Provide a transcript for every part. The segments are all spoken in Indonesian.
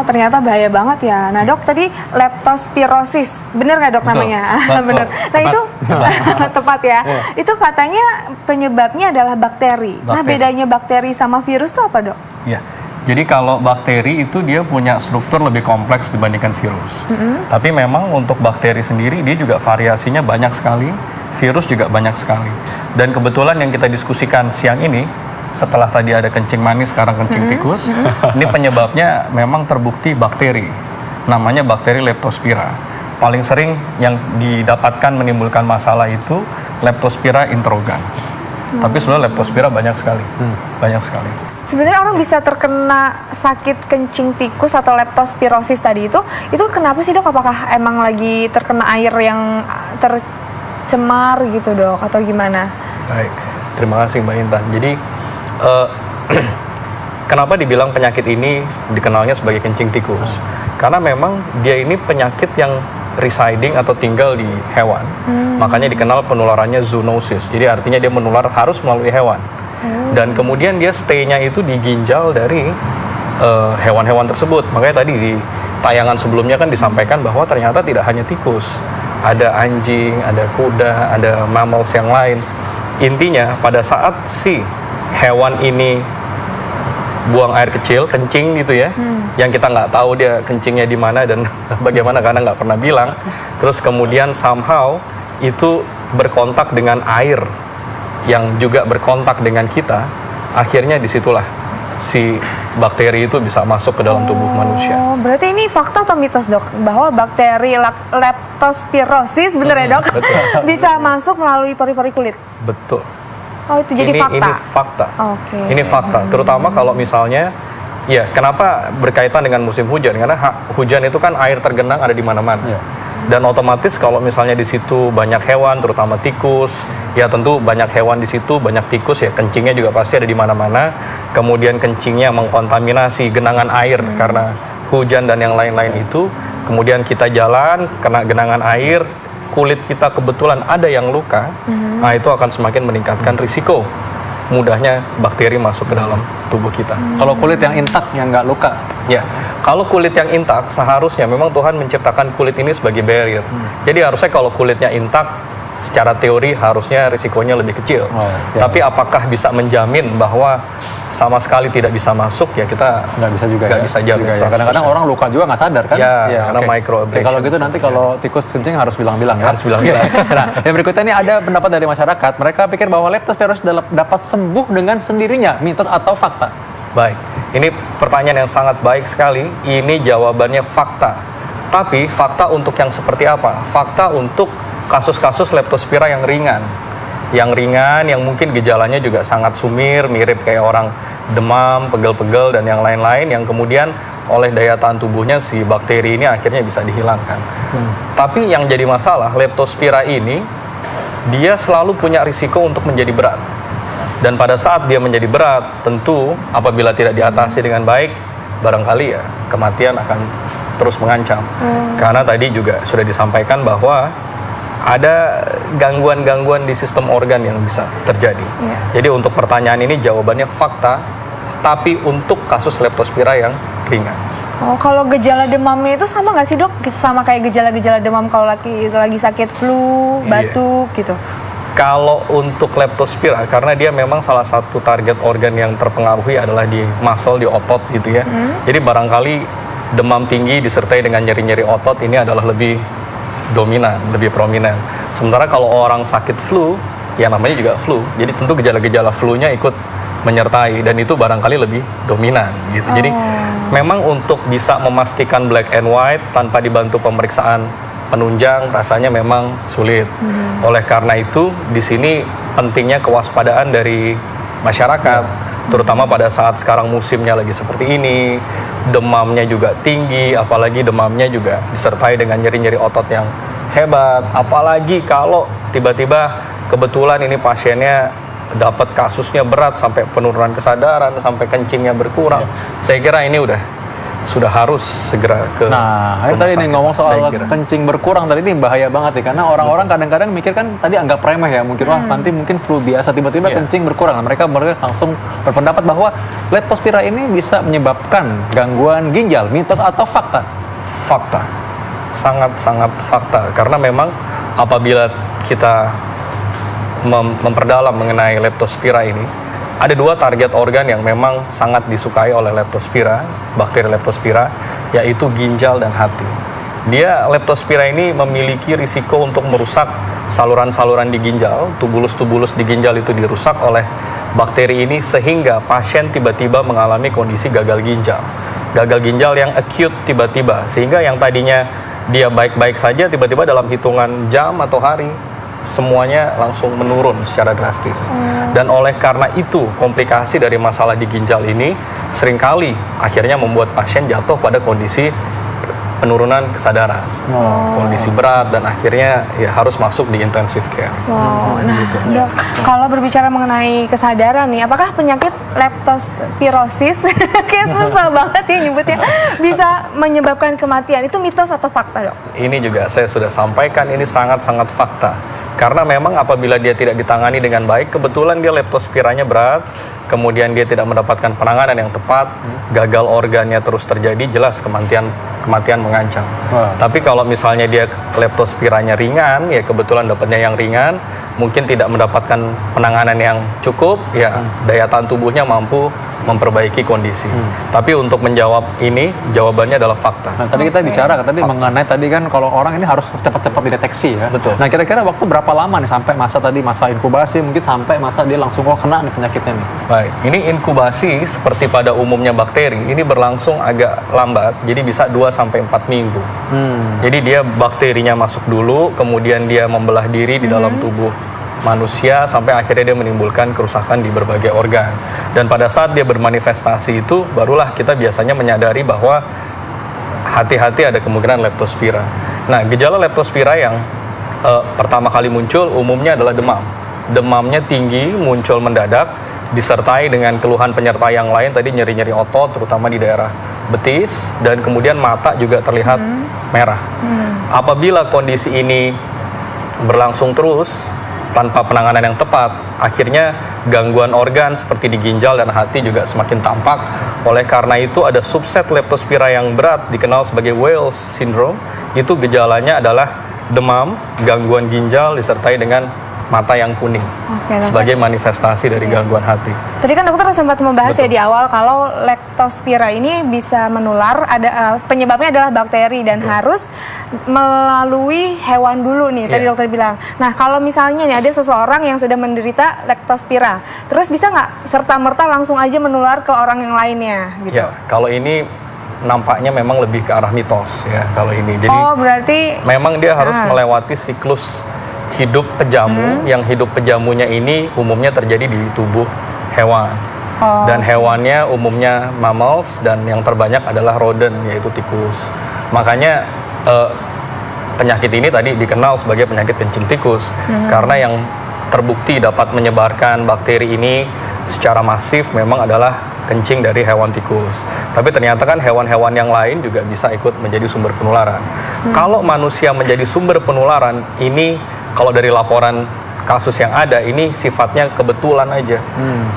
ternyata bahaya banget ya. Nah dok, tadi leptospirosis, bener nggak dok namanya? Bener. Nah itu tepat ya. Itu katanya penyebabnya adalah bakteri. Nah bedanya bakteri sama virus itu apa dok? Ya. Jadi kalau bakteri itu dia punya struktur lebih kompleks dibandingkan virus. Tapi memang untuk bakteri sendiri dia juga variasinya banyak sekali, virus juga banyak sekali. Dan kebetulan yang kita diskusikan siang ini, setelah tadi ada kencing manis, sekarang kencing tikus, ini penyebabnya memang terbukti bakteri. Namanya bakteri Leptospira. Paling sering yang didapatkan menimbulkan masalah itu Leptospira interrogans. Tapi sebenarnya Leptospira banyak sekali, banyak sekali. Sebenarnya orang bisa terkena sakit kencing tikus atau leptospirosis tadi itu kenapa sih dok? Apakah emang lagi terkena air yang tercemar gitu dok atau gimana? Baik, terima kasih Mbak Intan. Jadi kenapa dibilang penyakit ini dikenalnya sebagai kencing tikus? Karena memang dia ini penyakit yang residing atau tinggal di hewan. Makanya dikenal penularannya zoonosis. Jadi artinya dia menular harus melalui hewan. Dan kemudian dia stay-nya itu di ginjal dari hewan-hewan tersebut. Makanya tadi di tayangan sebelumnya kan disampaikan bahwa ternyata tidak hanya tikus, ada anjing, ada kuda, ada mammals yang lain. Intinya pada saat si hewan ini buang air kecil, kencing gitu ya, yang kita nggak tahu dia kencingnya di mana dan bagaimana karena nggak pernah bilang. Terus kemudian somehow itu berkontak dengan air yang juga berkontak dengan kita, akhirnya disitulah si bakteri itu bisa masuk ke dalam tubuh manusia. Berarti ini fakta atau mitos dok? Bahwa bakteri leptospirosis, bener ya dok? Bisa masuk melalui pori-pori kulit? Betul. Oh itu jadi fakta? Ini fakta. Ini fakta, terutama kalau misalnya, ya kenapa berkaitan dengan musim hujan? Karena hujan itu kan air tergenang ada di mana-mana. Dan otomatis kalau misalnya di situ banyak hewan, terutama tikus, ya tentu banyak hewan di situ, banyak tikus ya kencingnya juga pasti ada di mana-mana. Kemudian kencingnya mengkontaminasi genangan air karena hujan dan yang lain-lain itu. Kemudian kita jalan kena genangan air, kulit kita kebetulan ada yang luka, nah itu akan semakin meningkatkan risiko mudahnya bakteri masuk ke dalam tubuh kita. Kalau kulit yang intak, yang nggak luka? Ya, kalau kulit yang intak, seharusnya memang Tuhan menciptakan kulit ini sebagai barrier. Jadi harusnya kalau kulitnya intak, secara teori harusnya risikonya lebih kecil. Tapi apakah bisa menjamin bahwa sama sekali tidak bisa masuk? Ya kita nggak bisa juga. Nggak bisa jamin. Kadang-kadang orang luka juga nggak sadar kan? Ya, karena microabrasion. Kalau gitu nanti kalau tikus kencing harus bilang-bilang ya? Harus bilang-bilang. Nah, yang berikutnya ini ada pendapat dari masyarakat. Mereka pikir bahwa leptospirosis dapat sembuh dengan sendirinya. Mitos atau fakta? Baik, ini pertanyaan yang sangat baik sekali. Ini jawabannya fakta. Tapi fakta untuk yang seperti apa? Fakta untuk kasus-kasus leptospira yang ringan. Yang ringan, yang mungkin gejalanya juga sangat sumir, mirip kayak orang demam, pegel-pegel, dan yang lain-lain, yang kemudian oleh daya tahan tubuhnya si bakteri ini akhirnya bisa dihilangkan. Tapi yang jadi masalah, leptospira ini, dia selalu punya risiko untuk menjadi berat. Dan pada saat dia menjadi berat, tentu apabila tidak diatasi dengan baik, barangkali ya kematian akan terus mengancam. Karena tadi juga sudah disampaikan bahwa ada gangguan-gangguan di sistem organ yang bisa terjadi. Jadi untuk pertanyaan ini jawabannya fakta, tapi untuk kasus leptospira yang ringan. Oh, kalau gejala demamnya itu sama nggak sih dok? Sama kayak gejala-gejala demam kalau lagi sakit flu, batuk gitu? Kalau untuk leptospira, karena dia memang salah satu target organ yang terpengaruhi adalah di muscle, di otot gitu ya. Jadi barangkali demam tinggi disertai dengan nyeri-nyeri otot ini adalah lebih dominan, lebih prominent. Sementara kalau orang sakit flu, ya namanya juga flu. Jadi tentu gejala-gejala flu-nya ikut menyertai dan itu barangkali lebih dominan gitu. Jadi memang untuk bisa memastikan black and white tanpa dibantu pemeriksaan penunjang rasanya memang sulit. Oleh karena itu di sini pentingnya kewaspadaan dari masyarakat, terutama pada saat sekarang musimnya lagi seperti ini, demamnya juga tinggi, apalagi demamnya juga disertai dengan nyeri-nyeri otot yang hebat, apalagi kalau tiba-tiba kebetulan ini pasiennya dapat kasusnya berat sampai penurunan kesadaran, sampai kencingnya berkurang. Saya kira ini udah sudah harus segera ke Nah, tadi nih ngomong soal kencing berkurang tadi ini bahaya banget ya, karena orang-orang kadang-kadang mikir kan tadi anggap remeh ya, mungkin wah nanti mungkin flu biasa tiba-tiba kencing berkurang. Mereka langsung berpendapat bahwa leptospira ini bisa menyebabkan gangguan ginjal. Mitos atau fakta? Fakta, sangat-sangat fakta, karena memang apabila kita memperdalam mengenai leptospira ini, ada dua target organ yang memang sangat disukai oleh leptospira, bakteri leptospira, yaitu ginjal dan hati. Leptospira ini memiliki risiko untuk merusak saluran-saluran di ginjal, tubulus-tubulus di ginjal itu dirusak oleh bakteri ini sehingga pasien tiba-tiba mengalami kondisi gagal ginjal. Gagal ginjal yang acute tiba-tiba, sehingga yang tadinya dia baik-baik saja tiba-tiba dalam hitungan jam atau hari semuanya langsung menurun secara drastis. Dan oleh karena itu komplikasi dari masalah di ginjal ini seringkali akhirnya membuat pasien jatuh pada kondisi penurunan kesadaran, kondisi berat, dan akhirnya ya harus masuk di intensive care. Nah, Dok, kalau berbicara mengenai kesadaran nih, apakah penyakit leptospirosis, kayak susah banget ya nyebutnya, bisa menyebabkan kematian? Itu mitos atau fakta, Dok? Ini juga saya sudah sampaikan, ini sangat-sangat fakta. Karena memang apabila dia tidak ditangani dengan baik, kebetulan dia leptospiranya berat, kemudian dia tidak mendapatkan penanganan yang tepat, gagal organnya terus terjadi, jelas kematian mengancam. Tapi kalau misalnya dia leptospiranya ringan, ya kebetulan dapatnya yang ringan, mungkin tidak mendapatkan penanganan yang cukup, ya daya tahan tubuhnya mampu memperbaiki kondisi. Tapi untuk menjawab ini, jawabannya adalah fakta. Nah, tadi kita bicara tadi mengenai tadi kan kalau orang ini harus cepat-cepat dideteksi ya. Betul. Nah, kira-kira waktu berapa lama nih sampai masa inkubasi, mungkin sampai masa dia langsung kena nih penyakitnya nih? Baik, ini inkubasi seperti pada umumnya bakteri, ini berlangsung agak lambat, jadi bisa 2-4 minggu. Jadi dia bakterinya masuk dulu, kemudian dia membelah diri di dalam tubuh manusia sampai akhirnya dia menimbulkan kerusakan di berbagai organ. Dan pada saat dia bermanifestasi itu, barulah kita biasanya menyadari bahwa hati-hati ada kemungkinan leptospira. Nah, gejala leptospira yang pertama kali muncul umumnya adalah demam. Demamnya tinggi, muncul mendadak, disertai dengan keluhan penyerta yang lain, tadi nyeri-nyeri otot, terutama di daerah betis, dan kemudian mata juga terlihat merah. Apabila kondisi ini berlangsung terus, tanpa penanganan yang tepat, akhirnya gangguan organ seperti di ginjal dan hati juga semakin tampak. Oleh karena itu ada subset leptospira yang berat dikenal sebagai Wales syndrome. Itu gejalanya adalah demam, gangguan ginjal disertai dengan mata yang kuning sebagai manifestasi dari gangguan hati. Tadi kan dokter sempat membahas ya di awal kalau leptospira ini bisa menular, penyebabnya adalah bakteri dan harus melalui hewan dulu nih, tadi dokter bilang. Nah, kalau misalnya nih ada seseorang yang sudah menderita leptospira, terus bisa nggak serta-merta langsung aja menular ke orang yang lainnya gitu? Ya, kalau ini nampaknya memang lebih ke arah mitos ya kalau ini. Jadi berarti memang dia harus melewati siklus hidup pejamu, yang hidup pejamunya ini umumnya terjadi di tubuh hewan. Dan hewannya umumnya mammals, dan yang terbanyak adalah rodent, yaitu tikus. Makanya penyakit ini tadi dikenal sebagai penyakit kencing tikus, karena yang terbukti dapat menyebarkan bakteri ini secara masif memang adalah kencing dari hewan tikus. Tapi ternyata kan hewan-hewan yang lain juga bisa ikut menjadi sumber penularan. Kalau manusia menjadi sumber penularan, ini kalau dari laporan kasus yang ada, ini sifatnya kebetulan aja.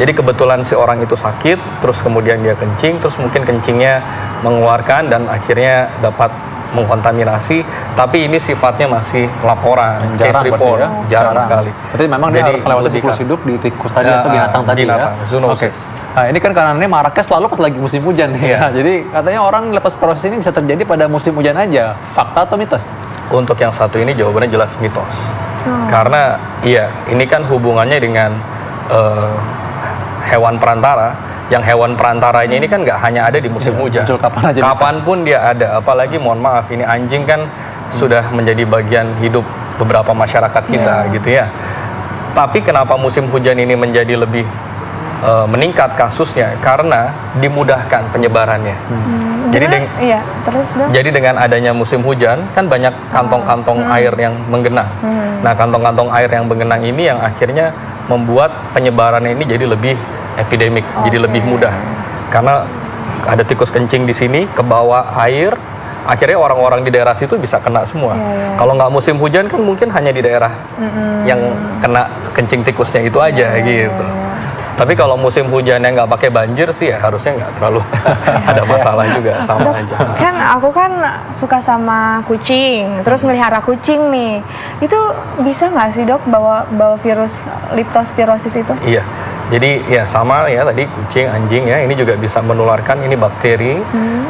Jadi kebetulan si orang itu sakit, terus kemudian dia kencing, terus mungkin kencingnya mengeluarkan dan akhirnya dapat mengkontaminasi. Tapi ini sifatnya masih laporan, case report, jarang sekali. Berarti memang dia harus melewati siklus hidup di tikus tadi atau binatang tadi ya? Zoonosis. Nah, ini kan karena ini maraknya selalu pas lagi musim hujan nih ya. Jadi katanya orang leptospirosis ini bisa terjadi pada musim hujan aja. Fakta atau mitos? Untuk yang satu ini jawabannya jelas mitos. Karena ini kan hubungannya dengan hewan perantara. Yang hewan perantaranya ini kan nggak hanya ada di musim hujan. Kapanpun dia ada. Apalagi mohon maaf, ini anjing kan sudah menjadi bagian hidup beberapa masyarakat kita gitu ya. Tapi kenapa musim hujan ini menjadi lebih meningkat kasusnya? Karena dimudahkan penyebarannya. Jadi dengan adanya musim hujan kan banyak kantong-kantong air yang menggenang. Nah, kantong-kantong air yang menggenang ini yang akhirnya membuat penyebarannya ini jadi lebih epidemik, jadi lebih mudah. Karena ada tikus kencing di sini, ke bawah air, akhirnya orang-orang di daerah situ bisa kena semua. Kalau nggak musim hujan kan mungkin hanya di daerah yang kena kencing tikusnya itu aja gitu. Tapi kalau musim hujannya nggak pakai banjir sih ya harusnya nggak terlalu ada masalah juga, sama Dok, aja. Kan aku kan suka sama kucing, terus melihara kucing nih. Itu bisa nggak sih dok bawa virus leptospirosis itu? Iya, jadi ya sama ya tadi kucing, anjing ya, ini juga bisa menularkan, ini bakteri.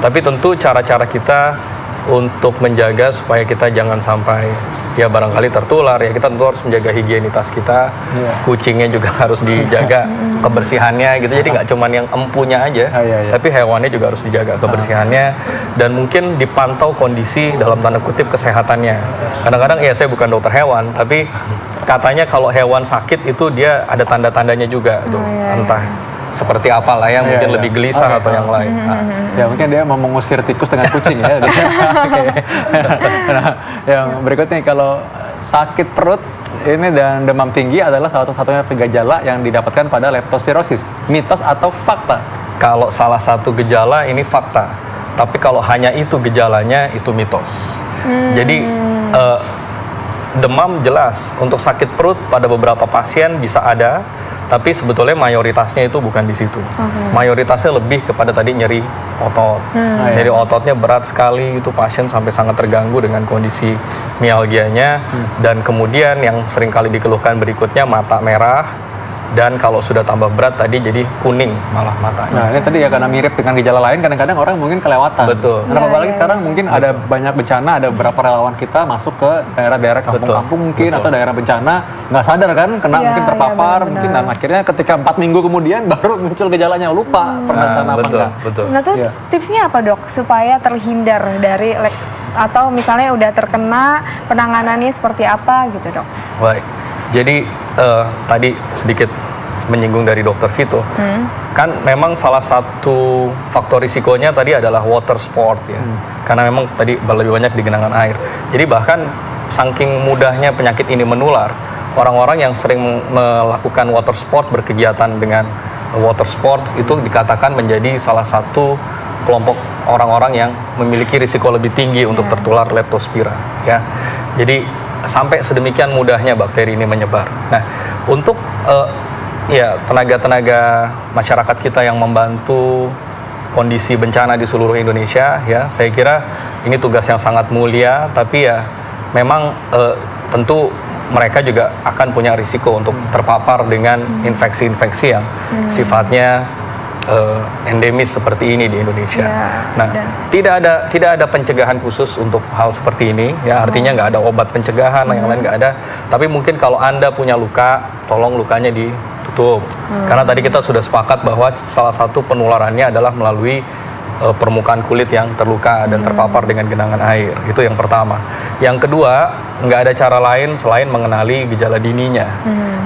Tapi tentu cara-cara kita untuk menjaga supaya kita jangan sampai ya barangkali tertular, ya kita tentu harus menjaga higienitas kita. Kucingnya juga harus dijaga kebersihannya gitu, jadi nggak cuma yang empunya aja, tapi hewannya juga harus dijaga kebersihannya, dan mungkin dipantau kondisi dalam tanda kutip kesehatannya. Kadang-kadang ya saya bukan dokter hewan, tapi katanya kalau hewan sakit itu dia ada tanda-tandanya juga tuh, entah seperti apalah ya, mungkin lebih gelisah atau yang lain. Ya mungkin dia mau mengusir tikus dengan kucing ya. Nah, yang berikutnya kalau sakit perut ini dan demam tinggi adalah salah satunya gejala yang didapatkan pada leptospirosis. Mitos atau fakta? Kalau salah satu gejala ini fakta, tapi kalau hanya itu gejalanya itu mitos. Jadi demam jelas, untuk sakit perut pada beberapa pasien bisa ada, tapi sebetulnya mayoritasnya itu bukan di situ. Mayoritasnya lebih kepada tadi nyeri otot. Jadi ototnya berat sekali, itu pasien sampai sangat terganggu dengan kondisi mialgianya. Dan kemudian yang seringkali dikeluhkan berikutnya mata merah. Dan kalau sudah tambah berat tadi jadi kuning malah matanya. Nah ini tadi ya karena mirip dengan gejala lain, kadang-kadang orang mungkin kelewatan. Betul. Kenapa apalagi sekarang mungkin ada banyak bencana, ada beberapa relawan kita masuk ke daerah-daerah kampung-kampung mungkin atau daerah bencana, nggak sadar kan, kena mungkin terpapar, mungkin dan akhirnya ketika 4 minggu kemudian baru muncul gejalanya, lupa pernah sana apa enggak. Nah terus tipsnya apa dok supaya terhindar dari atau misalnya udah terkena, penanganannya seperti apa gitu dok? Baik. Jadi tadi sedikit menyinggung dari Dokter Vito, kan memang salah satu faktor risikonya tadi adalah water sport ya, karena memang tadi lebih banyak di genangan air. Jadi bahkan saking mudahnya penyakit ini menular, orang-orang yang sering melakukan water sport, berkegiatan dengan water sport itu dikatakan menjadi salah satu kelompok orang-orang yang memiliki risiko lebih tinggi untuk tertular leptospira ya. Jadi sampai sedemikian mudahnya bakteri ini menyebar. Nah, untuk ya tenaga-tenaga masyarakat kita yang membantu kondisi bencana di seluruh Indonesia ya, saya kira ini tugas yang sangat mulia, tapi ya memang tentu mereka juga akan punya risiko untuk terpapar dengan infeksi-infeksi yang sifatnya endemis seperti ini di Indonesia. Nah, tidak ada pencegahan khusus untuk hal seperti ini. Ya, artinya nggak ada obat pencegahan, yang lain nggak ada. Tapi mungkin kalau Anda punya luka, tolong lukanya ditutup. Karena tadi kita sudah sepakat bahwa salah satu penularannya adalah melalui permukaan kulit yang terluka dan terpapar dengan genangan air. Itu yang pertama. Yang kedua, nggak ada cara lain selain mengenali gejala dininya.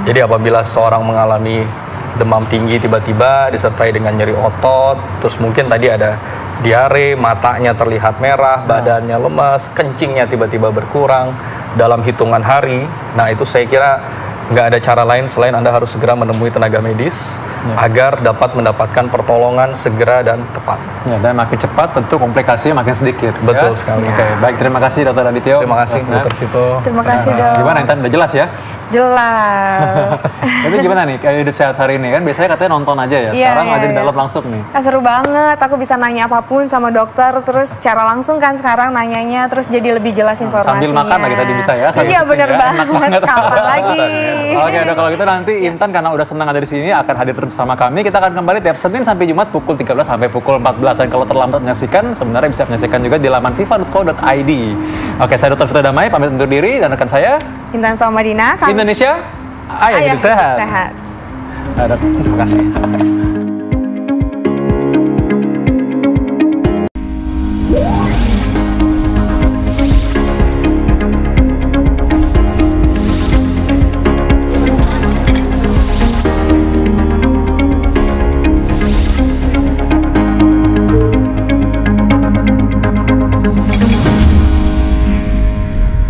Jadi apabila seorang mengalami demam tinggi tiba-tiba disertai dengan nyeri otot, terus mungkin tadi ada diare, matanya terlihat merah, badannya lemas, kencingnya tiba-tiba berkurang dalam hitungan hari. Nah itu saya kira nggak ada cara lain selain Anda harus segera menemui tenaga medis agar dapat mendapatkan pertolongan segera dan tepat. Ya, dan makin cepat tentu komplikasinya makin sedikit. Betul sekali. Oke, baik, terima kasih Dr. Adityo. Terima kasih Dr. Vito. Terima kasih dok. Gimana Intan, udah jelas ya? Jelas. Tapi gimana nih kayak hidup sehat hari ini, kan biasanya katanya nonton aja ya, sekarang ada di dalam langsung nih. Seru banget, aku bisa nanya apapun sama dokter, terus secara langsung kan sekarang nanyanya, terus jadi lebih jelas informasinya. Sambil makan lagi tadi bisa ya. Iya bener banget, kapan lagi. Oke, udah kalau gitu nanti Intan karena udah senang ada di sini akan hadir terus bersama kami. Kita akan kembali tiap Senin sampai Jumat pukul 13 sampai pukul 14, dan kalau terlambat menyaksikan sebenarnya bisa menyaksikan juga di laman fifa.co.id. Oke, saya Dr. Vito Damai pamit undur diri, dan rekan saya Intan Somadina. Indonesia, ayo hidup sehat. Sehat. Terima kasih.